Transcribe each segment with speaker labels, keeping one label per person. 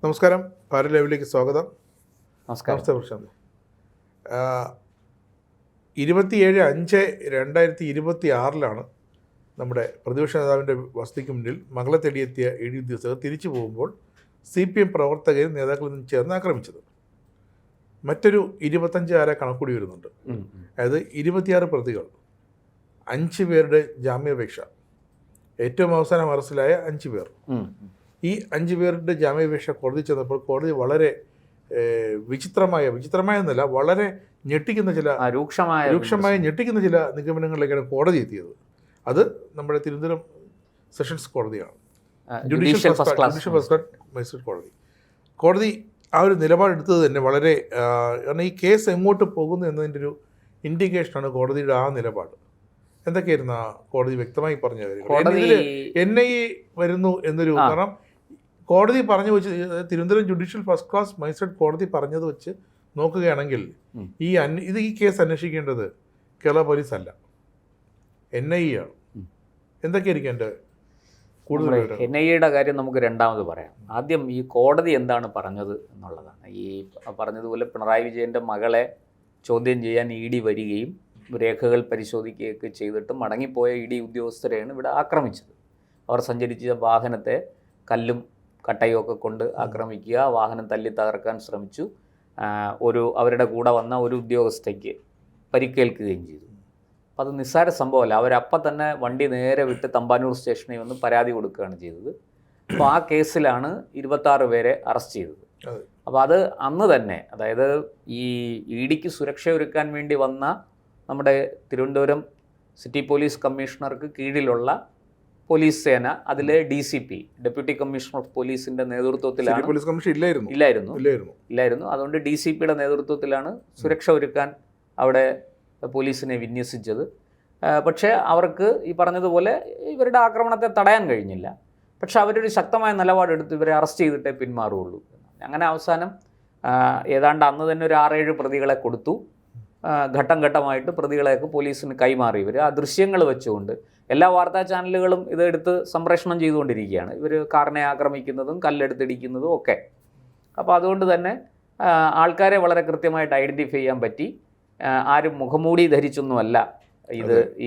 Speaker 1: നമസ്കാരം, ഭാരത് ലൈവിലേക്ക് സ്വാഗതം.
Speaker 2: നമസ്കാരം.
Speaker 1: നമസ്തേ പ്രശാന്ത്. 27/5/2026 നമ്മുടെ പ്രതിപക്ഷ നേതാവിൻ്റെ വസതിക്ക് മുന്നിൽ മകളെ തേടിയെത്തിയ ED ഉദ്യോഗസ്ഥർ തിരിച്ചു പോകുമ്പോൾ CPM പ്രവർത്തകരും നേതാക്കളിൽ നിന്ന് ചേർന്ന് ആക്രമിച്ചത്. മറ്റൊരു 25 ആരെ കണക്കൂടി വരുന്നുണ്ട്. അതായത് 26 പ്രതികൾ, 5 പേരുടെ ജാമ്യാപേക്ഷ, ഏറ്റവും അവസാനം അറസ്റ്റിലായ 5 പേർ. ഈ 5 പേരുടെ ജാമ്യാപേക്ഷ കോടതി ചെന്നപ്പോൾ കോടതി വളരെ വിചിത്രമായെന്നല്ല, വളരെ ഞെട്ടിക്കുന്ന ചില രൂക്ഷമായ ഞെട്ടിക്കുന്ന ചില നിഗമനങ്ങളിലേക്കാണ് കോടതി എത്തിയത്. അത് നമ്മുടെ തിരുവനന്തപുരം സെഷൻസ് കോടതിയാണ്, ജുഡീഷ്യൽ ഫസ്റ്റ് ക്ലാസ് മജിസ്ട്രേറ്റ് കോടതി. കോടതി ആ ഒരു നിലപാടെടുത്തത് തന്നെ വളരെ, കാരണം ഈ കേസ് എങ്ങോട്ട് പോകുന്നു എന്നതിൻ്റെ ഒരു ഇൻഡിക്കേഷനാണ് കോടതിയുടെ ആ നിലപാട്. എന്തൊക്കെയായിരുന്നു ആ കോടതി വ്യക്തമായി പറഞ്ഞ കാര്യങ്ങൾ? NIA വരുന്നു എന്നൊരു, കാരണം കോടതി പറഞ്ഞു വെച്ച്, Thiruvananthapuram judicial first class magistrate കോടതി പറഞ്ഞത് വെച്ച് നോക്കുകയാണെങ്കിൽ ഈ കേസ് അന്വേഷിക്കേണ്ടത് കേരള പോലീസ് അല്ല, NIA ആണ്. എന്തൊക്കെയായിരിക്കും എൻ്റെ കൂടുതൽ?
Speaker 2: NIAയുടെ കാര്യം നമുക്ക് രണ്ടാമത് പറയാം. ആദ്യം ഈ കോടതി എന്താണ് പറഞ്ഞത് എന്നുള്ളതാണ്. ഈ പറഞ്ഞതുപോലെ പിണറായി വിജയൻ്റെ മകളെ ചോദ്യം ചെയ്യാൻ ED വരികയും രേഖകൾ പരിശോധിക്കുകയൊക്കെ ചെയ്തിട്ട് മടങ്ങിപ്പോയ ED ഉദ്യോഗസ്ഥരെയാണ് ഇവിടെ ആക്രമിച്ചത്. അവർ സഞ്ചരിച്ച വാഹനത്തെ കല്ലും കട്ടയൊക്കെ കൊണ്ട് ആക്രമിക്കുക, വാഹനം തല്ലി തകർക്കാൻ ശ്രമിച്ചു, അവരുടെ കൂടെ വന്ന ഒരു ഉദ്യോഗസ്ഥയ്ക്ക് പരിക്കേൽക്കുകയും ചെയ്തു. അപ്പോൾ അത് നിസ്സാര സംഭവമല്ല. അവരപ്പം തന്നെ വണ്ടി നേരെ വിട്ട് തമ്പാനൂർ സ്റ്റേഷനിൽ വന്ന് പരാതി കൊടുക്കുകയാണ് ചെയ്തത്. അപ്പോൾ ആ കേസിലാണ് 26 പേരെ അറസ്റ്റ് ചെയ്തത്. അപ്പോൾ അത് അന്ന് തന്നെ, അതായത് ഈ EDക്ക് സുരക്ഷ ഒരുക്കാൻ വേണ്ടി വന്ന നമ്മുടെ തിരുവനന്തപുരം സിറ്റി പോലീസ് കമ്മീഷണർക്ക് കീഴിലുള്ള പോലീസ് സേന, അതിലെ DCP, ഡെപ്യൂട്ടി കമ്മീഷണർ ഓഫ് പോലീസിൻ്റെ നേതൃത്വത്തിലാണ്. ഇല്ലായിരുന്നു. അതുകൊണ്ട് DCPയുടെ നേതൃത്വത്തിലാണ് സുരക്ഷ ഒരുക്കാൻ അവിടെ പോലീസിനെ വിന്യസിച്ചത്. പക്ഷേ അവർക്ക് ഈ പറഞ്ഞതുപോലെ ഇവരുടെ ആക്രമണത്തെ തടയാൻ കഴിഞ്ഞില്ല. പക്ഷെ അവരൊരു ശക്തമായ നിലപാടെടുത്ത് ഇവരെ അറസ്റ്റ് ചെയ്തിട്ടേ പിന്മാറുകയുള്ളൂ. അങ്ങനെ അവസാനം ഏതാണ്ട് അന്ന് തന്നെ ഒരു 6-7 പ്രതികളെ കൊടുത്തു. ഘട്ടം ഘട്ടമായിട്ട് പ്രതികളെയൊക്കെ പോലീസിന് കൈമാറി. ഇവർ ആ ദൃശ്യങ്ങൾ വെച്ചുകൊണ്ട് എല്ലാ വാർത്താ ചാനലുകളും ഇതെടുത്ത് സംപ്രേഷണം ചെയ്തുകൊണ്ടിരിക്കുകയാണ്, ഇവർ കാറിനെ ആക്രമിക്കുന്നതും കല്ലെടുത്തിടിക്കുന്നതും ഒക്കെ. അപ്പോൾ അതുകൊണ്ട് തന്നെ ആൾക്കാരെ വളരെ കൃത്യമായിട്ട് ഐഡൻറ്റിഫൈ ചെയ്യാൻ പറ്റി. ആരും മുഖംമൂടി ധരിച്ചൊന്നുമല്ല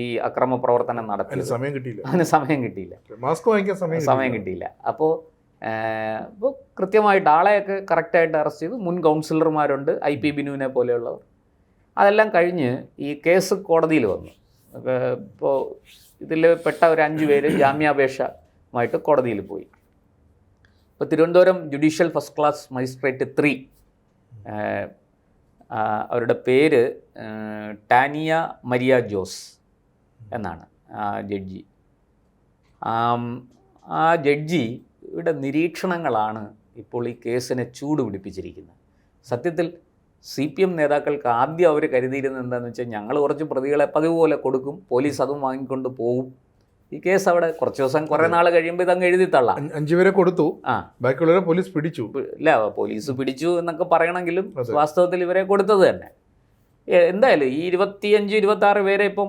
Speaker 2: ഈ അക്രമ പ്രവർത്തനം നടത്തി. അതിന് സമയം കിട്ടിയില്ല. അപ്പോൾ കൃത്യമായിട്ട് ആളെയൊക്കെ കറക്റ്റായിട്ട് അറസ്റ്റ് ചെയ്തു. മുൻ കൗൺസിലർമാരുണ്ട്, IP ബിനുവിനെ പോലെയുള്ളവർ. അതെല്ലാം കഴിഞ്ഞ് ഈ കേസ് കോടതിയിൽ വന്നു. ഇപ്പോൾ ഇതിൽ പെട്ട ഒരു 5 പേര് ജാമ്യാപേക്ഷമായിട്ട് കോടതിയിൽ പോയി. ഇപ്പോൾ Thiruvananthapuram judicial first class magistrate 3, അവരുടെ പേര് ടാനിയ മരിയ ജോസ് എന്നാണ് ജഡ്ജി. ആ ജഡ്ജിയുടെ നിരീക്ഷണങ്ങളാണ് ഇപ്പോൾ ഈ കേസിനെ ചൂട് പിടിപ്പിച്ചിരിക്കുന്നത്. സത്യത്തിൽ CPM നേതാക്കൾക്ക് ആദ്യം അവർ കരുതിയിരുന്നത് എന്താണെന്ന് വെച്ചാൽ, ഞങ്ങൾ കുറച്ച് പ്രതികളെ പതിവ് പോലെ കൊടുക്കും, പോലീസ് അതും വാങ്ങിക്കൊണ്ട് പോകും, ഈ കേസ് അവിടെ കുറച്ച് ദിവസം കുറേ നാൾ കഴിയുമ്പോൾ ഇതങ്ങ് എഴുതി തള്ളാം.
Speaker 1: 5 പേരെ കൊടുത്തു, ബാക്കിയുള്ളവരെ പോലീസ് പിടിച്ചു.
Speaker 2: ഇല്ല, പോലീസ് പിടിച്ചു എന്നൊക്കെ പറയണമെങ്കിലും വാസ്തവത്തിൽ ഇവരെ കൊടുത്തത് തന്നെ. എന്തായാലും ഈ 25-26 പേരെ ഇപ്പം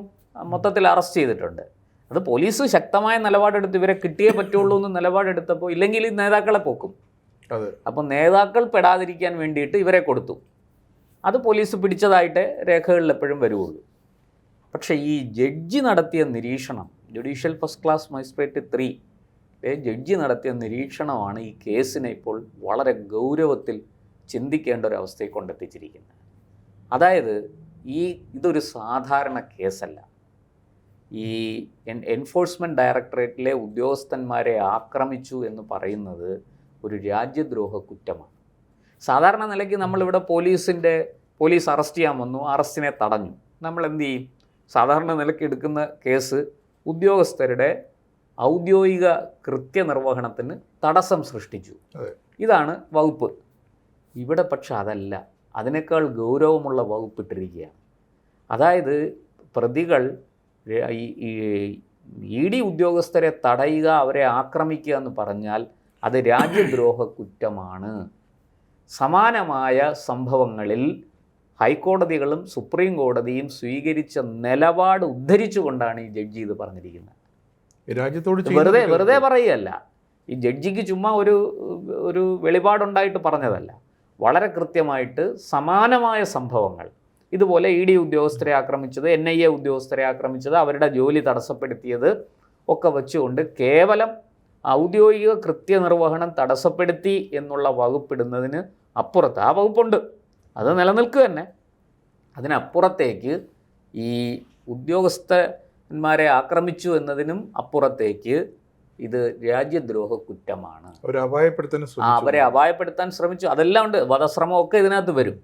Speaker 2: മൊത്തത്തിൽ അറസ്റ്റ് ചെയ്തിട്ടുണ്ട്. അത് പോലീസ് ശക്തമായ നിലപാടെടുത്ത് ഇവരെ കിട്ടിയേ പറ്റുള്ളൂ എന്ന് നിലപാടെടുത്തപ്പോൾ, ഇല്ലെങ്കിൽ ഈ നേതാക്കളെ പോക്കും. അപ്പോൾ നേതാക്കൾ പെടാതിരിക്കാൻ വേണ്ടിയിട്ട് ഇവരെ കൊടുത്തു. അത് പോലീസ് പിടിച്ചതായിട്ട് രേഖകളിൽ എപ്പോഴും വരുള്ളൂ. പക്ഷേ ഈ ജഡ്ജി നടത്തിയ നിരീക്ഷണം, judicial first class magistrate 3 judge നടത്തിയ നിരീക്ഷണമാണ് ഈ കേസിനെ ഇപ്പോൾ വളരെ ഗൗരവത്തിൽ ചിന്തിക്കേണ്ട ഒരു അവസ്ഥയെ കൊണ്ടെത്തിച്ചിരിക്കുന്നത്. അതായത് ഇതൊരു സാധാരണ കേസല്ല. ഈ എൻഫോഴ്സ്മെൻറ്റ് ഡയറക്ടറേറ്റിലെ ഉദ്യോഗസ്ഥന്മാരെ ആക്രമിച്ചു എന്ന് പറയുന്നത് ഒരു രാജ്യദ്രോഹ കുറ്റമാണ്. സാധാരണ നിലയ്ക്ക് നമ്മളിവിടെ പോലീസ് അറസ്റ്റ് ചെയ്യാൻ വന്നു, അറസ്റ്റിനെ തടഞ്ഞു. നമ്മൾ എന്ത് ചെയ്യും? സാധാരണ നിലയ്ക്ക് എടുക്കുന്ന കേസ് ഉദ്യോഗസ്ഥരുടെ ഔദ്യോഗിക കൃത്യനിർവഹണത്തിന് തടസ്സം സൃഷ്ടിച്ചു, ഇതാണ് വകുപ്പ്. ഇവിടെ പക്ഷെ അതല്ല, അതിനേക്കാൾ ഗൗരവമുള്ള വകുപ്പിട്ടിരിക്കുകയാണ്. അതായത് പ്രതികൾ ED ഉദ്യോഗസ്ഥരെ തടയുക, അവരെ ആക്രമിക്കുക എന്ന് പറഞ്ഞാൽ അത് രാജ്യദ്രോഹ കുറ്റമാണ്. സമാനമായ സംഭവങ്ങളിൽ ഹൈക്കോടതികളും സുപ്രീം കോടതിയും സ്വീകരിച്ച നിലപാട് ഉദ്ധരിച്ചുകൊണ്ടാണ് ഈ ജഡ്ജി ഇത് പറഞ്ഞിരിക്കുന്നത്.
Speaker 1: രാജ്യത്തോട്
Speaker 2: വെറുതെ പറയുകയല്ല. ഈ ജഡ്ജിക്ക് ചുമ്മാ ഒരു വെളിപാടുണ്ടായിട്ട് പറഞ്ഞതല്ല. വളരെ കൃത്യമായിട്ട് സമാനമായ സംഭവങ്ങൾ ഇതുപോലെ ED ഉദ്യോഗസ്ഥരെ ആക്രമിച്ചത്, NIA ഉദ്യോഗസ്ഥരെ ആക്രമിച്ചത്, അവരുടെ ജോലി തടസ്സപ്പെടുത്തിയത് ഒക്കെ വെച്ചുകൊണ്ട് കേവലം ഔദ്യോഗിക കൃത്യനിർവഹണം തടസ്സപ്പെടുത്തി എന്നുള്ള വകുപ്പിടുന്നതിന് അപ്പുറത്ത് ആ വകുപ്പുണ്ട്, അത് നിലനിൽക്കുക തന്നെ. അതിനപ്പുറത്തേക്ക് ഈ ഉദ്യോഗസ്ഥന്മാരെ ആക്രമിച്ചു എന്നതിനും അപ്പുറത്തേക്ക് ഇത് രാജ്യദ്രോഹ കുറ്റമാണ്. അവരെ അപായപ്പെടുത്താൻ ശ്രമിച്ചു, അതെല്ലാം ഉണ്ട്, വധശ്രമമൊക്കെ ഇതിനകത്ത് വരും.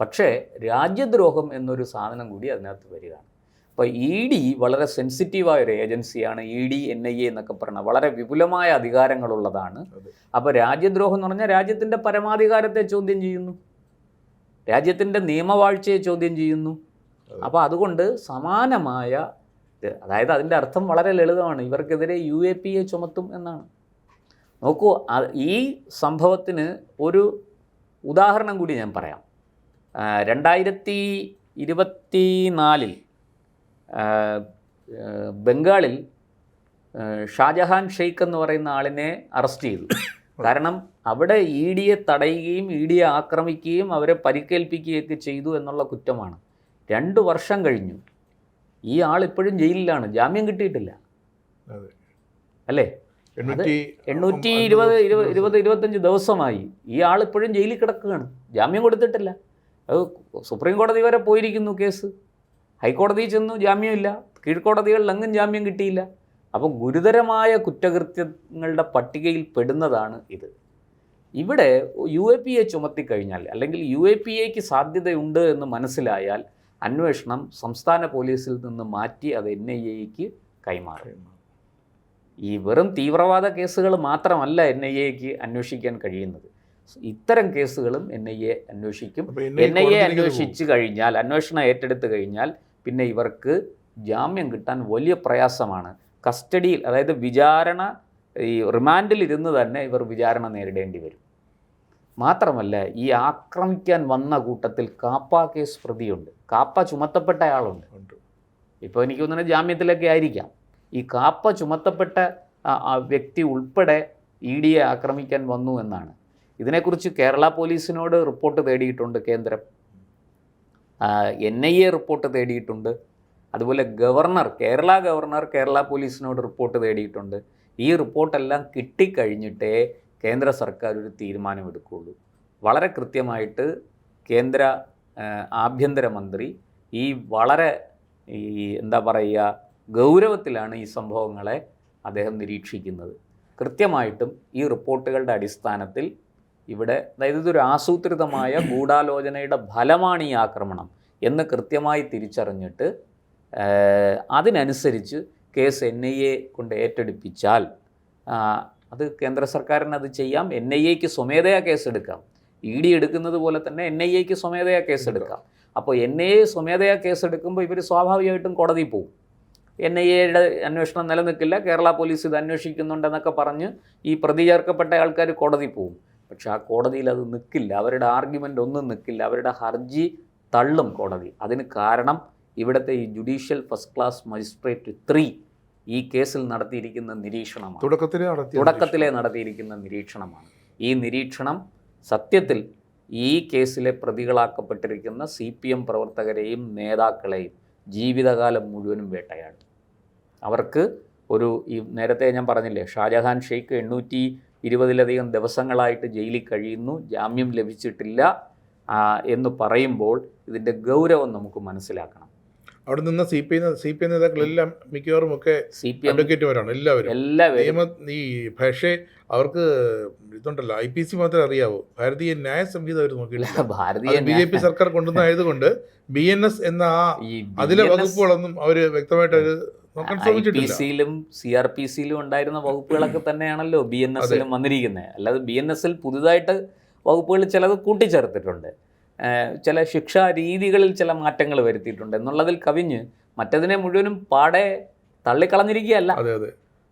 Speaker 2: പക്ഷേ രാജ്യദ്രോഹം എന്നൊരു സാധനം കൂടി അതിനകത്ത് വരികയാണ്. അപ്പോൾ ED വളരെ സെൻസിറ്റീവായ ഒരു ഏജൻസിയാണ്. ED, NIA എന്നൊക്കെ പറഞ്ഞാൽ വളരെ വിപുലമായ അധികാരങ്ങളുള്ളതാണ്. അപ്പോൾ രാജ്യദ്രോഹം എന്ന് പറഞ്ഞാൽ രാജ്യത്തിൻ്റെ പരമാധികാരത്തെ ചോദ്യം ചെയ്യുന്നു, രാജ്യത്തിൻ്റെ നിയമവാഴ്ചയെ ചോദ്യം ചെയ്യുന്നു. അപ്പോൾ അതുകൊണ്ട് സമാനമായ, അതായത് അതിൻ്റെ അർത്ഥം വളരെ ലളിതമാണ്, ഇവർക്കെതിരെ UAPA ചുമത്തും എന്നാണ്. നോക്കൂ, ഈ സംഭവത്തിന് ഒരു ഉദാഹരണം കൂടി ഞാൻ പറയാം. 2024 ബംഗാളിൽ ഷാജഹാൻ ഷെയ്ഖ് എന്ന് പറയുന്ന ആളിനെ അറസ്റ്റ് ചെയ്തു. കാരണം അവിടെ EDയെ തടയുകയും EDയെ ആക്രമിക്കുകയും അവരെ പരിക്കേൽപ്പിക്കുകയൊക്കെ ചെയ്തു എന്നുള്ള കുറ്റമാണ്. 2 വർഷം കഴിഞ്ഞു, ഈ ആൾ ഇപ്പോഴും ജയിലിലാണ്, ജാമ്യം കിട്ടിയിട്ടില്ല. അല്ലേ? 820-25 ദിവസമായി ഈ ആൾ ഇപ്പോഴും ജയിലിൽ കിടക്കുകയാണ്, ജാമ്യം കൊടുത്തിട്ടില്ല. അത് സുപ്രീം കോടതി വരെ പോയിരിക്കുന്നു കേസ്, ഹൈക്കോടതിയിൽ ചെന്നു, ജാമ്യമില്ല, കീഴ്ക്കോടതികളിലെങ്ങും ജാമ്യം കിട്ടിയില്ല. അപ്പോൾ ഗുരുതരമായ കുറ്റകൃത്യങ്ങളുടെ പട്ടികയിൽ പെടുന്നതാണ് ഇത്. ഇവിടെ UAPA ചുമത്തിക്കഴിഞ്ഞാൽ, അല്ലെങ്കിൽ UAPAക്ക് സാധ്യതയുണ്ട് എന്ന് മനസ്സിലായാൽ അന്വേഷണം സംസ്ഥാന പോലീസിൽ നിന്ന് മാറ്റി അത് NIAക്ക് കൈമാറും. ഈ വെറും തീവ്രവാദ കേസുകൾ മാത്രമല്ല NIAക്ക് അന്വേഷിക്കാൻ കഴിയുന്നത്, ഇത്തരം കേസുകളും NIA അന്വേഷിക്കും. NIA അന്വേഷിച്ച് കഴിഞ്ഞാൽ, അന്വേഷണം ഏറ്റെടുത്ത് കഴിഞ്ഞാൽ പിന്നെ ഇവർക്ക് ജാമ്യം കിട്ടാൻ വലിയ പ്രയാസമാണ്. കസ്റ്റഡിയിൽ, അതായത് വിചാരണ, ഈ റിമാൻഡിൽ ഇരുന്ന് തന്നെ ഇവർ വിചാരണ നേരിടേണ്ടി വരും. മാത്രമല്ല ഈ ആക്രമിക്കാൻ വന്ന കൂട്ടത്തിൽ കാപ്പ കേസ് പ്രതിയുണ്ട്, കാപ്പ ചുമത്തപ്പെട്ട ആളുണ്ട്. ഇപ്പോൾ എനിക്ക് തോന്നുന്നത് ജാമ്യത്തിലൊക്കെ ആയിരിക്കാം. ഈ കാപ്പ ചുമത്തപ്പെട്ട വ്യക്തി ഉൾപ്പെടെ EDയെ ആക്രമിക്കാൻ വന്നു എന്നാണ്. ഇതിനെക്കുറിച്ച് കേരള പോലീസിനോട് റിപ്പോർട്ട് തേടിയിട്ടുണ്ട് കേന്ദ്രം, NIA റിപ്പോർട്ട് തേടിയിട്ടുണ്ട്, അതുപോലെ കേരള ഗവർണർ കേരള പോലീസിനോട് റിപ്പോർട്ട് തേടിയിട്ടുണ്ട്. ഈ റിപ്പോർട്ടെല്ലാം കിട്ടിക്കഴിഞ്ഞിട്ടേ കേന്ദ്ര സർക്കാർ ഒരു തീരുമാനമെടുക്കുകയുള്ളൂ. വളരെ കൃത്യമായിട്ട് കേന്ദ്ര ആഭ്യന്തരമന്ത്രി വളരെ എന്താ പറയുക, ഗൗരവത്തിലാണ് ഈ സംഭവങ്ങളെ അദ്ദേഹം നിരീക്ഷിക്കുന്നത്. കൃത്യമായിട്ടും ഈ റിപ്പോർട്ടുകളുടെ അടിസ്ഥാനത്തിൽ ഇവിടെ, അതായത് ഇതൊരു ആസൂത്രിതമായ ഗൂഢാലോചനയുടെ ഫലമാണ് ഈ ആക്രമണം എന്ന് കൃത്യമായി തിരിച്ചറിഞ്ഞിട്ട് അതിനനുസരിച്ച് കേസ് NIA കൊണ്ട് ഏറ്റെടുപ്പിച്ചാൽ അത് കേന്ദ്ര സർക്കാരിന് അത് ചെയ്യാം. NIAക്ക് സ്വമേധയാ കേസെടുക്കാം. ED എടുക്കുന്നത് പോലെ തന്നെ NIAക്ക് സ്വമേധയാ കേസെടുക്കാം. അപ്പോൾ NIA സ്വമേധയാ കേസെടുക്കുമ്പോൾ ഇവർ സ്വാഭാവികമായിട്ടും കോടതിയിൽ പോകും. NIAയുടെ അന്വേഷണം നിലനിൽക്കില്ല, കേരള പോലീസ് ഇത് അന്വേഷിക്കുന്നുണ്ടെന്നൊക്കെ പറഞ്ഞ് ഈ പ്രതി ചേർക്കപ്പെട്ട ആൾക്കാർ കോടതി പോകും. പക്ഷെ ആ കോടതിയിൽ അത് നിൽക്കില്ല, അവരുടെ ആർഗ്യുമെൻ്റ് ഒന്നും നിൽക്കില്ല, അവരുടെ ഹർജി തള്ളും കോടതി. അതിന് കാരണം ഇവിടുത്തെ ഈ ജുഡീഷ്യൽ ഫസ്റ്റ് ക്ലാസ് മജിസ്ട്രേറ്റ് 3 ഈ കേസിൽ നടത്തിയിരിക്കുന്ന നിരീക്ഷണമാണ്, തുടക്കത്തിലെ നടത്തിയിരിക്കുന്ന നിരീക്ഷണമാണ്. ഈ നിരീക്ഷണം സത്യത്തിൽ ഈ കേസിലെ പ്രതികളാക്കപ്പെട്ടിരിക്കുന്ന CPM പ്രവർത്തകരെയും നേതാക്കളെയും ജീവിതകാലം മുഴുവനും വേട്ടയാടും. അവർക്ക് ഈ നേരത്തെ ഞാൻ പറഞ്ഞില്ലേ, ഷാജഹാൻ ഷെയ്ഖ് 820-ലധികം ദിവസങ്ങളായിട്ട് ജയിലിൽ കഴിയുന്നു, ജാമ്യം ലഭിച്ചിട്ടില്ല എന്ന് പറയുമ്പോൾ ഇതിൻ്റെ ഗൗരവം നമുക്ക് മനസ്സിലാക്കണം.
Speaker 1: അവിടെ നിന്ന് CPM നേതാക്കളെല്ലാം മിക്കവാറും ഒക്കെ അഡ്വക്കേറ്റുമാരാണ് എല്ലാവരും. ഈ പക്ഷേ അവർക്ക് ഇതുണ്ടല്ലോ, IPC മാത്രമേ അറിയാവൂ, ഭാരതീയ ന്യായ സംഹിത അവർ നോക്കിയിട്ടില്ല. BJP സർക്കാർ കൊണ്ടുവന്നായതുകൊണ്ട് BNS എന്ന അതിലെ വകുപ്പുകളൊന്നും അവർ വ്യക്തമായിട്ട് നോക്കാൻ ശ്രമിച്ചിട്ടില്ല.
Speaker 2: IPCയിലും CRPCയിലും ഉണ്ടായിരുന്ന വകുപ്പുകളൊക്കെ തന്നെയാണല്ലോ BNSലും വന്നിരിക്കുന്നത്. അല്ലാതെ BNSൽ പുതുതായിട്ട് വകുപ്പുകൾ ചിലത് കൂട്ടിച്ചേർത്തിട്ടുണ്ട്, ചില ശിക്ഷാ രീതികളിൽ ചില മാറ്റങ്ങൾ വരുത്തിയിട്ടുണ്ട് എന്നുള്ളതിൽ കവിഞ്ഞ് മറ്റതിനെ മുഴുവനും പാടെ തള്ളിക്കളഞ്ഞിരിക്കുകയല്ല.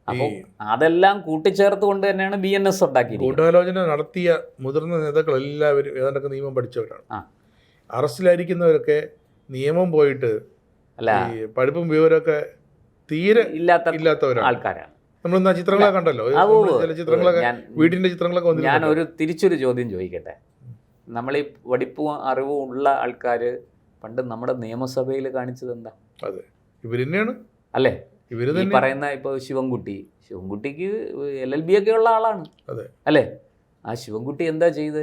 Speaker 2: അപ്പോൾ അതെല്ലാം കൂട്ടിച്ചേർത്തുകൊണ്ട് തന്നെയാണ് BNS ഉണ്ടാക്കിയിരിക്കുന്നത്.
Speaker 1: ഗൂഢാലോചന നടത്തിയ മുതിർന്ന നേതാക്കൾ എല്ലാവരും ഏതാണ്ടൊക്കെ നിയമം പഠിച്ചവരാണ്. അറസ്റ്റിലായിരിക്കുന്നവരൊക്കെ നിയമം പോയിട്ട് അല്ല, പഠിപ്പും വിവരമൊക്കെ തീരെ ഇല്ലാത്തവരാണ്,
Speaker 2: ആൾക്കാരാണ്.
Speaker 1: നമ്മൾ ചിത്രങ്ങളൊക്കെ കണ്ടല്ലോ, ചിത്രങ്ങളൊക്കെ വീടിന്റെ ചിത്രങ്ങളൊക്കെ വന്നു.
Speaker 2: ഞാൻ തിരിച്ചൊരു ചോദ്യം ചോദിക്കട്ടെ. നമ്മൾ ഈ പഠിപ്പും അറിവും ഉള്ള ആൾക്കാർ പണ്ട് നമ്മുടെ നിയമസഭയിൽ കാണിച്ചത് എന്താ?
Speaker 1: അതെ, ഇവർ തന്നെയാണ്
Speaker 2: അല്ലേ? ഈ പറയുന്ന ഇപ്പോൾ ശിവൻകുട്ടിക്ക് LLB ഒക്കെ ഉള്ള ആളാണ് അല്ലേ? ആ ശിവൻകുട്ടി എന്താ ചെയ്ത്?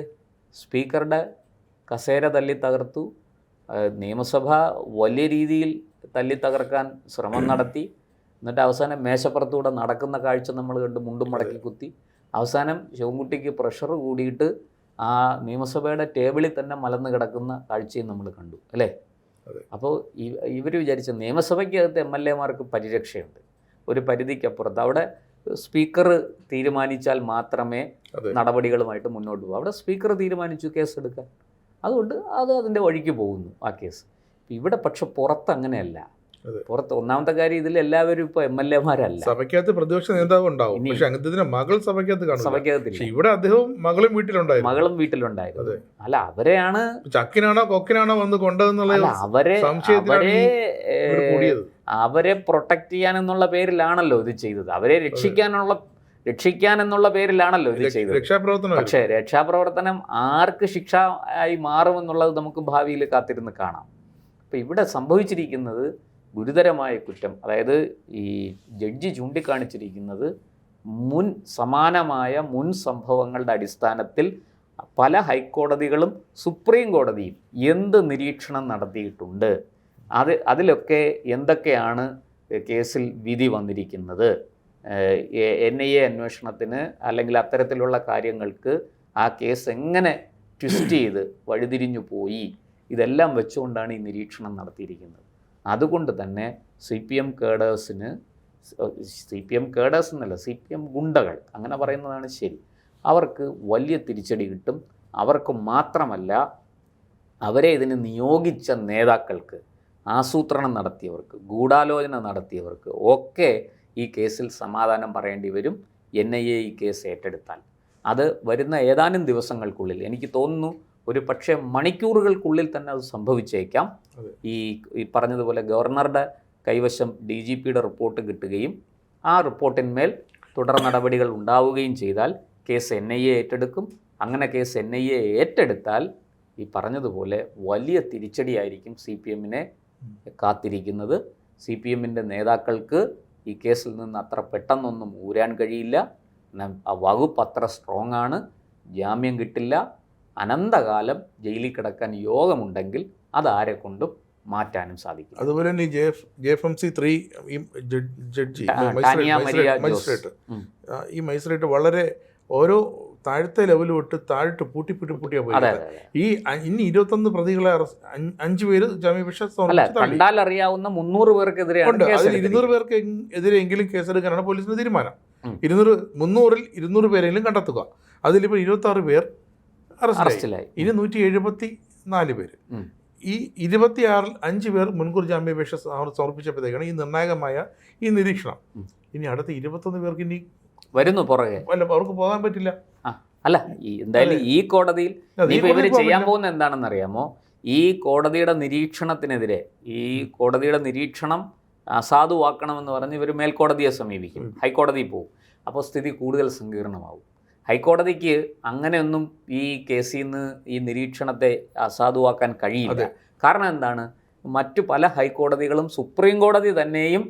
Speaker 2: സ്പീക്കറുടെ കസേര തല്ലി തകർത്തു, നിയമസഭ വലിയ രീതിയിൽ തല്ലി തകർക്കാൻ ശ്രമം നടത്തി. എന്നിട്ട് അവസാനം മേശപ്പുറത്തൂടെ നടക്കുന്ന കാഴ്ച നമ്മൾ കണ്ട് മുണ്ടും മടക്കി കുത്തി. അവസാനം ശിവൻകുട്ടിക്ക് പ്രഷർ കൂടിയിട്ട് ആ നിയമസഭയുടെ ടേബിളിൽ തന്നെ മലന്ന് കിടക്കുന്ന കാഴ്ചയും നമ്മൾ കണ്ടു അല്ലേ? അപ്പോൾ ഇവർ വിചാരിച്ച നിയമസഭയ്ക്കകത്ത് MLA-മാർക്ക് പരിരക്ഷയുണ്ട് ഒരു പരിധിക്കപ്പുറത്ത്. അവിടെ സ്പീക്കർ തീരുമാനിച്ചാൽ മാത്രമേ നടപടികളുമായിട്ട് മുന്നോട്ട് പോകും. അവിടെ സ്പീക്കർ തീരുമാനിച്ചു കേസെടുക്കാൻ, അതുകൊണ്ട് അതിൻ്റെ വഴിക്ക് പോകുന്നു ആ കേസ്. ഇവിടെ പക്ഷെ പുറത്ത് അങ്ങനെയല്ല. പുറത്ത് ഒന്നാമത്തെ കാര്യം, ഇതിൽ എല്ലാവരും ഇപ്പോൾ MLA-മാരല്ല.
Speaker 1: സഭയ്ക്കകത്ത് പ്രതിപക്ഷ നേതാവ് ഉണ്ടാവും, പക്ഷേ അങ്ങനത്തെ മകൾ സഭയ്ക്കകത്തില്ല. ഇവിടെ അദ്ദേഹവും മകളും വീട്ടിലുണ്ടായിരുന്നു.
Speaker 2: അല്ല, അവരെയാണ്
Speaker 1: ചക്കിനാണോ കൊക്കിനാണോ വന്ന് കൊണ്ടതെന്നുള്ള
Speaker 2: അവരെ പ്രൊട്ടക്ട് ചെയ്യാനെന്നുള്ള പേരിലാണല്ലോ ഇത് ചെയ്തത്. അവരെ രക്ഷിക്കാൻ എന്നുള്ള പേരിലാണല്ലോ ഇത് ചെയ്തത്. പക്ഷേ രക്ഷാപ്രവർത്തനം ആർക്ക് ശിക്ഷ ആയി മാറുമെന്നുള്ളത് നമുക്ക് ഭാവിയിൽ കാത്തിരുന്ന് കാണാം. അപ്പം ഇവിടെ സംഭവിച്ചിരിക്കുന്നത് ഗുരുതരമായ കുറ്റം. അതായത് ഈ ജഡ്ജി ചൂണ്ടിക്കാണിച്ചിരിക്കുന്നത് സമാനമായ മുൻ സംഭവങ്ങളുടെ അടിസ്ഥാനത്തിൽ പല ഹൈക്കോടതികളും സുപ്രീം കോടതിയും എന്ത് നിരീക്ഷണം നടത്തിയിട്ടുണ്ട്, അതിലൊക്കെ എന്തൊക്കെയാണ് കേസിൽ വിധി വന്നിരിക്കുന്നത്, NIA അന്വേഷണത്തിന് അല്ലെങ്കിൽ അത്തരത്തിലുള്ള കാര്യങ്ങൾക്ക് ആ കേസ് എങ്ങനെ ട്വിസ്റ്റ് ചെയ്ത് വഴിതിരിഞ്ഞു പോയി, ഇതെല്ലാം വെച്ചുകൊണ്ടാണ് ഈ നിരീക്ഷണം നടത്തിയിരിക്കുന്നത്. അതുകൊണ്ട് തന്നെ CPM കേഡേഴ്സ് എന്നല്ല, CPM ഗുണ്ടകൾ അങ്ങനെ പറയുന്നതാണ് ശരി, അവർക്ക് വലിയ തിരിച്ചടി കിട്ടും. അവർക്ക് മാത്രമല്ല, അവരെ ഇതിന് നിയോഗിച്ച നേതാക്കൾക്ക്, ആസൂത്രണം നടത്തിയവർക്ക്, ഗൂഢാലോചന നടത്തിയവർക്ക് ഒക്കെ ഈ കേസിൽ സമാധാനം പറയേണ്ടി വരും. NIA ഈ കേസ് ഏറ്റെടുത്താൽ അത് വരുന്ന ഏതാനും ദിവസങ്ങൾക്കുള്ളിൽ, എനിക്ക് തോന്നുന്നു ഒരു പക്ഷേ മണിക്കൂറുകൾക്കുള്ളിൽ തന്നെ അത് സംഭവിച്ചേക്കാം. ഈ പറഞ്ഞതുപോലെ ഗവർണറുടെ കൈവശം DGPയുടെ റിപ്പോർട്ട് കിട്ടുകയും ആ റിപ്പോർട്ടിന്മേൽ തുടർ നടപടികൾ ഉണ്ടാവുകയും ചെയ്താൽ കേസ് NIA ഏറ്റെടുക്കും. അങ്ങനെ കേസ് NIA ഏറ്റെടുത്താൽ ഈ പറഞ്ഞതുപോലെ വലിയ തിരിച്ചടിയായിരിക്കും CPM-നെ കാത്തിരിക്കുന്നത്. CPM-ൻ്റെ നേതാക്കൾക്ക് ഈ കേസിൽ നിന്ന് അത്ര പെട്ടെന്നൊന്നും ഊരാൻ കഴിയില്ല. ആ വകുപ്പ് അത്ര സ്ട്രോങ് ആണ്. ജാമ്യം കിട്ടില്ല. അനന്തകാലം ജയിലിൽ കിടക്കാൻ യോഗമുണ്ടെങ്കിൽ അതാരെ കൊണ്ടും മാറ്റാനും സാധിക്കും.
Speaker 1: അതുപോലെ തന്നെ JFMC 3 ജഡ്ജി ഈ മജിസ്ട്രേറ്റ് വളരെ ഓരോ താഴത്തെ ലെവൽ തൊട്ട് താഴോട്ട് പൂട്ടിയാ പോയി. ഇനി 21 പ്രതികളെ 5 പേര് ജാമ്യാപേക്ഷ
Speaker 2: അറിയാവുന്ന 300 പേർക്കെതിരെ
Speaker 1: ഉണ്ട്. അതിൽ 200 പേർക്ക് എതിരെയെങ്കിലും കേസെടുക്കാനാണ് പോലീസിന്റെ തീരുമാനം. 300-ൽ 200 പേരെങ്കിലും കണ്ടെത്തുക. അതിലിപ്പോൾ 26 പേർ അറസ്റ്റിലായി. ഇനി 174 പേര്. ഈ 26-ൽ 5 പേർ മുൻകൂർ ജാമ്യാപേക്ഷ സമർപ്പിച്ചപ്പോഴത്തേക്കാണ് ഈ നിർണായകമായ ഈ നിരീക്ഷണം. ഇനി അടുത്ത 21 പേർക്ക് ഇനി
Speaker 2: വരുന്നു പുറകെ.
Speaker 1: അല്ല, അവർക്ക് പോകാൻ പറ്റില്ല.
Speaker 2: അല്ല, എന്തായാലും ഈ കോടതിയിൽ ഇവർ ചെയ്യാൻ പോകുന്ന എന്താണെന്ന് അറിയാമോ? ഈ കോടതിയുടെ നിരീക്ഷണത്തിനെതിരെ, ഈ കോടതിയുടെ നിരീക്ഷണം അസാധുവാക്കണമെന്ന് പറഞ്ഞ് ഇവർ മേൽക്കോടതിയെ സമീപിക്കും, ഹൈക്കോടതിയിൽ പോകും. അപ്പോൾ സ്ഥിതി കൂടുതൽ സങ്കീർണമാവും. ഹൈക്കോടതിക്ക് അങ്ങനെയൊന്നും ഈ കേസിൽ നിന്ന് ഈ നിരീക്ഷണത്തെ അസാധുവാക്കാൻ കഴിയില്ല. കാരണം എന്താണ്? മറ്റു പല ഹൈക്കോടതികളും സുപ്രീം കോടതി തന്നെയും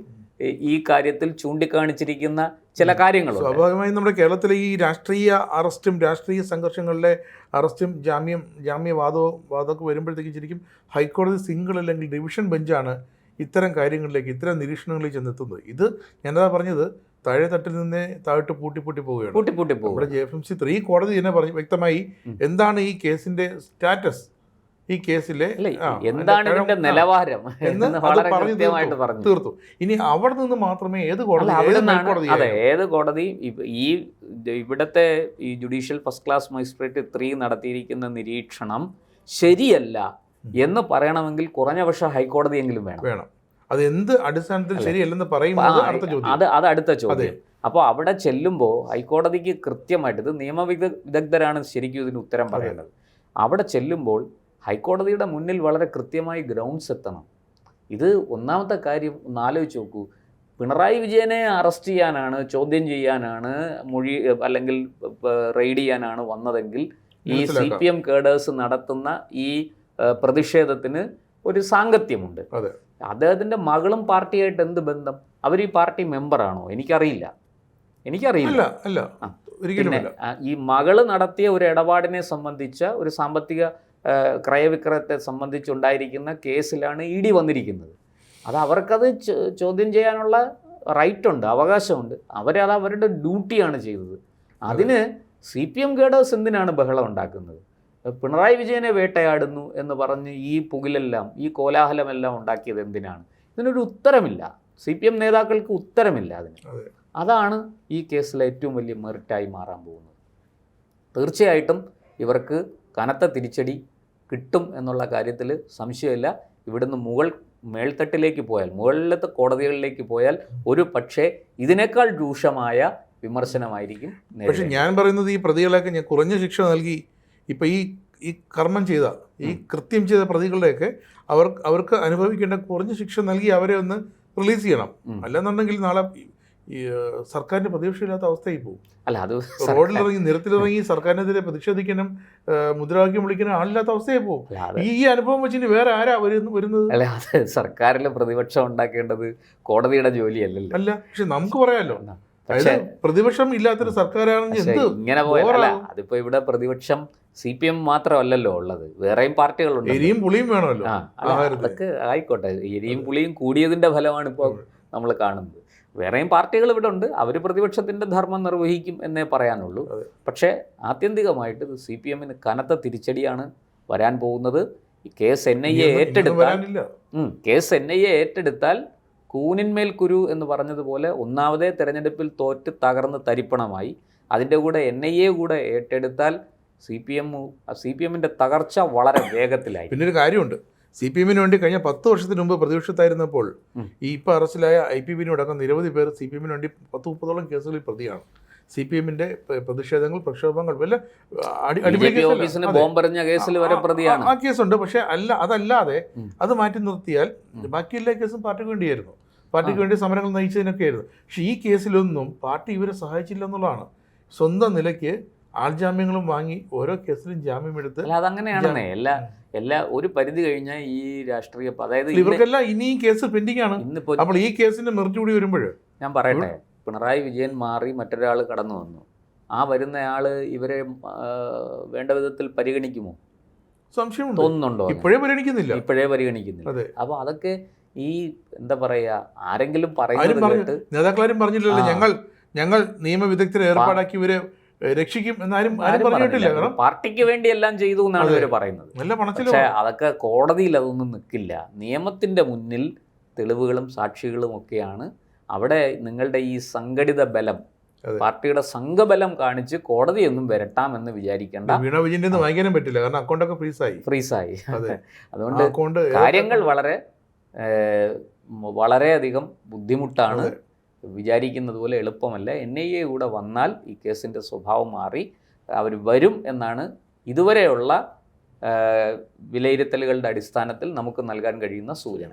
Speaker 2: ഈ കാര്യത്തിൽ ചൂണ്ടിക്കാണിച്ചിരിക്കുന്ന ചില കാര്യങ്ങളുണ്ട്.
Speaker 1: സ്വാഭാവികമായും നമ്മുടെ കേരളത്തിലെ ഈ രാഷ്ട്രീയ അറസ്റ്റും രാഷ്ട്രീയ സംഘർഷങ്ങളിലെ അറസ്റ്റും ജാമ്യവാദമൊക്കെ വരുമ്പോഴത്തേക്കും ശരിക്കും ഹൈക്കോടതി സിംഗിൾ അല്ലെങ്കിൽ ഡിവിഷൻ ബെഞ്ചാണ് ഇത്തരം കാര്യങ്ങളിലേക്ക്, ഇത്തരം നിരീക്ഷണങ്ങളിലേക്ക് ചെന്നെത്തുന്നത്. ഇത് ഞാനതാ പറഞ്ഞത്, താഴെ തട്ടിൽ നിന്നേ താഴോട്ട് പൂട്ടി പോവുകയാണ്. ഇവിടെ JFMC 3 കോടതി തന്നെ പറഞ്ഞു വ്യക്തമായി എന്താണ് ഈ കേസിന്റെ സ്റ്റാറ്റസ്, ഈ കേസിലെ
Speaker 2: എന്താണ് ഇതിന്റെ നിലവാരം എന്ന്
Speaker 1: തീർത്തു. ഇനി അവിടെ നിന്ന് മാത്രമേ ഏത് കോടതി
Speaker 2: ഈ ഇവിടുത്തെ ഈ ജുഡീഷ്യൽ ഫസ്റ്റ് ക്ലാസ് മജിസ്ട്രേറ്റ് 3 നടത്തിയിരിക്കുന്ന നിരീക്ഷണം ശരിയല്ല എന്ന് പറയണമെങ്കിൽ കുറഞ്ഞ പക്ഷം ഹൈക്കോടതിയെങ്കിലും വേണം.
Speaker 1: അത് എന്ത് അടിസ്ഥാനത്തിൽ ശരിയല്ലെന്ന് പറയുന്നത്
Speaker 2: അത് അടുത്ത ചോദ്യം. അപ്പോൾ അവിടെ ചെല്ലുമ്പോൾ ഹൈക്കോടതിക്ക് കൃത്യമായിട്ട്, ഇത് നിയമവിദഗ്ധരാണ് ശരിക്കും ഇതിന് ഉത്തരം പറയേണ്ടത്. അവിടെ ചെല്ലുമ്പോൾ ഹൈക്കോടതിയുടെ മുന്നിൽ വളരെ കൃത്യമായി ഗ്രൗണ്ട്സ് എത്തണം. ഇത് ഒന്നാമത്തെ കാര്യം ഒന്ന് ആലോചിച്ച് നോക്കൂ. പിണറായി വിജയനെ അറസ്റ്റ് ചെയ്യാനാണ്, ചോദ്യം ചെയ്യാനാണ്, മൊഴി അല്ലെങ്കിൽ റെയ്ഡ് ചെയ്യാനാണ് വന്നതെങ്കിൽ ഈ CPM കേഡേഴ്സ് നടത്തുന്ന ഈ പ്രതിഷേധത്തിന് ഒരു സാങ്കത്യമുണ്ട്. അദ്ദേഹത്തിൻ്റെ മകളും പാർട്ടിയായിട്ട് എന്ത് ബന്ധം? അവർ ഈ പാർട്ടി മെമ്പറാണോ? എനിക്കറിയില്ല. പിന്നെ ഈ മകള് നടത്തിയ ഒരു ഇടപാടിനെ സംബന്ധിച്ച ഒരു സാമ്പത്തിക ക്രയവിക്രയത്തെ സംബന്ധിച്ചുണ്ടായിരിക്കുന്ന കേസിലാണ് ED വന്നിരിക്കുന്നത്. അത് അവർക്കത് ചോദ്യം ചെയ്യാനുള്ള റൈറ്റുണ്ട്, അവകാശമുണ്ട്. അവരത് അവരുടെ ഡ്യൂട്ടിയാണ് ചെയ്തത്. അതിന് CPM കേഡേഴ്സ് എന്തിനാണ് ബഹളം ഉണ്ടാക്കുന്നത്? പിണറായി വിജയനെ വേട്ടയാടുന്നു എന്ന് പറഞ്ഞ് ഈ പുകിലെല്ലാം, ഈ കോലാഹലമെല്ലാം ഉണ്ടാക്കിയത് എന്തിനാണ്? ഇതിനൊരു ഉത്തരമില്ല. CPM നേതാക്കൾക്ക് ഉത്തരമില്ല അതിന്. അതാണ് ഈ കേസിലെ ഏറ്റവും വലിയ മെറിറ്റായി മാറാൻ പോകുന്നത്. തീർച്ചയായിട്ടും ഇവർക്ക് കനത്ത തിരിച്ചടി കിട്ടും എന്നുള്ള കാര്യത്തിൽ സംശയമില്ല. ഇവിടുന്ന് മേൽത്തട്ടിലേക്ക് പോയാൽ, മുകളിലത്തെ കോടതികളിലേക്ക് പോയാൽ ഒരു പക്ഷേ ഇതിനേക്കാൾ രൂക്ഷമായ വിമർശനമായിരിക്കും.
Speaker 1: പക്ഷെ ഞാൻ പറയുന്നത് ഈ പ്രതികളെയൊക്കെ ഞാൻ കുറഞ്ഞ ശിക്ഷ നൽകി, ഇപ്പം ഈ കർമ്മം ചെയ്ത, ഈ കൃത്യം ചെയ്ത പ്രതികളുടെയൊക്കെ അവർക്ക് അനുഭവിക്കേണ്ട കുറഞ്ഞ ശിക്ഷ നൽകി അവരെ ഒന്ന് റിലീസ് ചെയ്യണം. അല്ലെന്നുണ്ടെങ്കിൽ നാളെ ഈ സർക്കാരിന് പ്രതീക്ഷയില്ലാത്ത അവസ്ഥയിൽ പോകും.
Speaker 2: അല്ല, അത്
Speaker 1: റോഡിലിറങ്ങി നിരത്തിലിറങ്ങി സർക്കാരിനെതിരെ പ്രതിഷേധിക്കാനും മുദ്രാവാക്യം വിളിക്കാനും ആളില്ലാത്ത അവസ്ഥയിൽ പോകും. ഈ അനുഭവം വെച്ചിട്ട് വേറെ ആരാ വരുന്നത്?
Speaker 2: അല്ല, അത് സർക്കാരിൽ പ്രതിപക്ഷം ഉണ്ടാക്കേണ്ടത് കോടതിയുടെ ജോലിയല്ലല്ലോ.
Speaker 1: അല്ല, പക്ഷെ നമുക്ക് പറയാമല്ലോ, പ്രതിപക്ഷം ഇല്ലാത്തൊരു സർക്കാരാണെങ്കിൽ
Speaker 2: ഇങ്ങനെ പോയല്ല. അതിപ്പോ ഇവിടെ പ്രതിപക്ഷം CPM മാത്രമല്ലല്ലോ ഉള്ളത്, വേറെയും പാർട്ടികളുണ്ട്.
Speaker 1: എരിയും പുളിയും വേണമല്ലോ.
Speaker 2: അതൊക്കെ ആയിക്കോട്ടെ, എരിയും പുളിയും കൂടിയതിന്റെ ഫലമാണ് ഇപ്പോൾ നമ്മൾ കാണുന്നത്. വേറെയും പാർട്ടികൾ ഇവിടെ ഉണ്ട്, അവർ പ്രതിപക്ഷത്തിൻ്റെ ധർമ്മം നിർവഹിക്കും എന്നേ പറയാനുള്ളൂ. പക്ഷേ ആത്യന്തികമായിട്ട് CPMന് കനത്ത തിരിച്ചടിയാണ് വരാൻ പോകുന്നത്. ഈ കേസ് NIA ഏറ്റെടുത്താൽ കൂനിന്മേൽ കുരു എന്ന് പറഞ്ഞതുപോലെ ഒന്നാമതേ തെരഞ്ഞെടുപ്പിൽ തോറ്റ് തകർന്ന് തരിപ്പണമായി. അതിൻ്റെ കൂടെ NIA കൂടെ ഏറ്റെടുത്താൽ CPMൻ്റെ തകർച്ച വളരെ വേഗത്തിലായി.
Speaker 1: പിന്നൊരു കാര്യമുണ്ട്, CPMന് വേണ്ടി കഴിഞ്ഞ 10 വർഷത്തിന് മുമ്പ് പ്രതിപക്ഷത്തായിരുന്നപ്പോൾ ഈ ഇപ്പോൾ അറസ്റ്റിലായ IPBനോടക്കം നിരവധി പേർ CPMന് വേണ്ടി 10-30ഓളം കേസുകളിൽ പ്രതിയാണ്. CPMന്റെ പ്രതിഷേധങ്ങൾ, പ്രക്ഷോഭങ്ങൾ ആ കേസുണ്ട്. പക്ഷേ അതല്ലാതെ അത് മാറ്റി നിർത്തിയാൽ ബാക്കി എല്ലാ കേസും പാർട്ടിക്ക് വേണ്ടിയായിരുന്നു, പാർട്ടിക്ക് വേണ്ടി സമരങ്ങൾ നയിച്ചതിനൊക്കെ ആയിരുന്നു. പക്ഷേ ഈ കേസിലൊന്നും പാർട്ടി ഇവരെ സഹായിച്ചില്ല എന്നുള്ളതാണ്. സ്വന്തം നിലയ്ക്ക് ആൾജാമ്യങ്ങളും വാങ്ങി ഓരോ കേസിലും ജാമ്യം എടുത്ത്.
Speaker 2: അതങ്ങനെയാണെന്നേ, എല്ലാ ഒരു പരിധി കഴിഞ്ഞാൽ ഈ രാഷ്ട്രീയ, അതായത്
Speaker 1: ഇവർക്കെല്ലാം ഇനിയും കേസ് പെൻഡിങ് ആണ്. അപ്പോൾ ഈ കേസിന്റെ മെറിറ്റ് കൂടി വരുമ്പോൾ
Speaker 2: ഞാൻ പറയട്ടെ, പിണറായി വിജയൻ മാറി മറ്റൊരാൾ കടന്നു വന്നു, ആ വരുന്നയാള് ഇവരെ വേണ്ട വിധത്തിൽ പരിഗണിക്കുമോ?
Speaker 1: സംശയം
Speaker 2: തോന്നുന്നുണ്ടോ?
Speaker 1: ഇപ്പോഴേ പരിഗണിക്കുന്നില്ല.
Speaker 2: അപ്പോൾ അതൊക്കെ ഈ എന്താ പറയാ, ആരെങ്കിലും പറയുന്നത്
Speaker 1: നേതാക്കളാരും പറഞ്ഞില്ലല്ലോ, ഞങ്ങൾ നിയമവിദഗ്ധരെ ഏർപ്പാടാക്കി ഇവരെ രക്ഷിക്കും എന്നാരും പറഞ്ഞിട്ടില്ല. കാരണം
Speaker 2: പാർട്ടിക്ക് വേണ്ടി എല്ലാം ചെയ്തു എന്നാണ് ഇവർ പറയുന്നത്. പക്ഷേ അതൊക്കെ കോടതിയിൽ അതൊന്നും നിൽക്കില്ല. നിയമത്തിന്റെ മുന്നിൽ തെളിവുകളും സാക്ഷികളും ഒക്കെയാണ്. അവിടെ നിങ്ങളുടെ ഈ സംഘടിത ബലം, പാർട്ടിയുടെ സംഘബലം കാണിച്ച് കോടതിയൊന്നും വരട്ടാമെന്ന് വിചാരിക്കേണ്ട.
Speaker 1: വീണ വിജയന്റെ വാങ്ങിക്കാനും പറ്റില്ല, കാരണം അക്കൗണ്ടൊക്കെ ഫ്രീസായി.
Speaker 2: അതുകൊണ്ട് കാര്യങ്ങൾ വളരെയധികം ബുദ്ധിമുട്ടാണ്. വിചാരിക്കുന്നത് പോലെ എളുപ്പമല്ല. NIA കൂടെ വന്നാൽ ഈ കേസിൻ്റെ സ്വഭാവം മാറി അവർ വരും എന്നാണ് ഇതുവരെയുള്ള വിലയിരുത്തലുകളുടെ അടിസ്ഥാനത്തിൽ നമുക്ക് നൽകാൻ കഴിയുന്ന സൂചന.